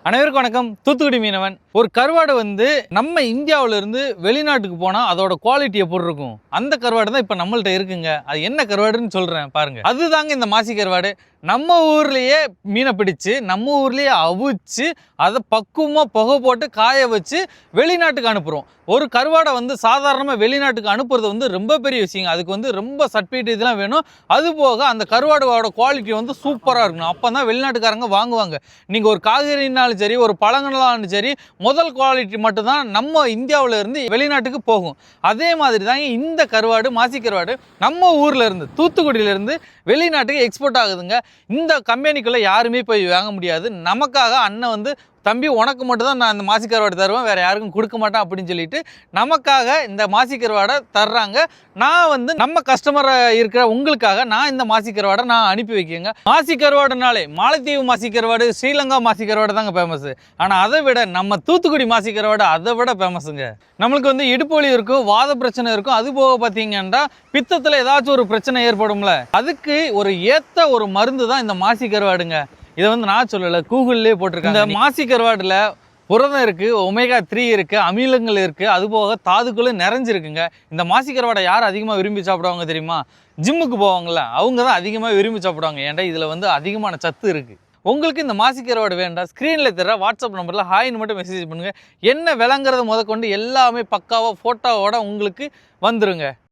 அனைவருக்கும் வணக்கம். தூத்துக்குடி மீனவன். ஒரு கருவாடு நம்ம இந்தியாவில இருந்து வெளிநாட்டுக்கு போனா அதோட குவாலிட்டி எப்படி இருக்கும், அந்த கருவாடு தான் இப்ப நம்மள்ட்ட இருக்குங்க. அது என்ன கருவாடுன்னு சொல்றேன் பாருங்க. அதுதாங்க இந்த மாசி கருவாடு. நம்ம ஊர்லயே மீனை பிடிச்சு நம்ம ஊர்லயே அவிச்சு அதை பக்குவமா புகை போட்டு காய வச்சு வெளிநாட்டுக்கு அனுப்புறோம். ஒரு கருவாடை சாதாரணமாக வெளிநாட்டுக்கு அனுப்புறது ரொம்ப பெரிய விஷயங்க. அதுக்கு ரொம்ப சர்டிஃபிகேட் இதெல்லாம் வேணும். அது போக அந்த கருவாடோட குவாலிட்டி சூப்பராக இருக்கணும். அப்போ தான் வெளிநாட்டுக்காரங்க வாங்குவாங்க. நீங்கள் ஒரு காய்கறினாலும் சரி, ஒரு பழங்களாலும் சரி, முதல் குவாலிட்டி மட்டும்தான் நம்ம இந்தியாவில் இருந்து வெளிநாட்டுக்கு போகும். அதே மாதிரி தாங்க இந்த கருவாடு, மாசி கருவாடு நம்ம ஊரில் இருந்து, தூத்துக்குடியிலேருந்து வெளிநாட்டுக்கு எக்ஸ்போர்ட் ஆகுதுங்க. இந்த கம்பெனிக்குள்ளே யாருமே போய் வாங்க முடியாது. நமக்காக அண்ணன் தம்பி உனக்கு மட்டும் தான் நான் இந்த மாசி கருவாடு தருவேன், வேறு யாருக்கும் கொடுக்க மாட்டேன் அப்படின்னு சொல்லிட்டு நமக்காக இந்த மாசி கருவாடை தர்றாங்க. நான் நம்ம கஸ்டமராக இருக்கிற உங்களுக்காக நான் இந்த மாசி கருவாடை நான் அனுப்பி வைக்கேங்க. மாசி கருவாடுனாலே மாலத்தீவு மாசி கருவாடு, ஸ்ரீலங்கா மாசி கருவாடு தாங்க ஃபேமஸ். ஆனால் அதை விட நம்ம தூத்துக்குடி மாசி கருவாடு அதை விட ஃபேமஸுங்க. நம்மளுக்கு இடுப்பு வலி இருக்கும், வாத பிரச்சனை இருக்கும். அது போக பார்த்தீங்கன்னா பித்தத்தில் ஏதாச்சும் ஒரு பிரச்சனை ஏற்படும்ல, அதுக்கு ஏற்ற ஒரு மருந்து தான் இந்த மாசி கருவாடுங்க. இதை நான் சொல்லலை, கூகுள்லேயே போட்டிருக்காங்க. இந்த மாசி கருவாடில் புரதம் இருக்குது, ஒமேகா 3 இருக்குது, அமிலங்கள் இருக்குது, அதுபோக தாதுக்களும் நிறைஞ்சிருக்குங்க. இந்த மாசி கருவாடை யார் அதிகமாக விரும்பி சாப்பிடுவாங்க தெரியுமா? ஜிம்முக்கு போவாங்கள்ல, அவங்க தான் அதிகமாக விரும்பி சாப்பிடுவாங்க. ஏன்டா இதில் அதிகமான சத்து இருக்குது. உங்களுக்கு இந்த மாசி கருவாடு வேண்டாம், ஸ்க்ரீனில் தர வாட்ஸ்அப் நம்பரில் ஹாய்னு மட்டும் மெசேஜ் பண்ணுங்கள். என்ன விளங்குறத முதற்கொண்டு எல்லாமே பக்காவாக ஃபோட்டோவோட உங்களுக்கு வந்துருங்க.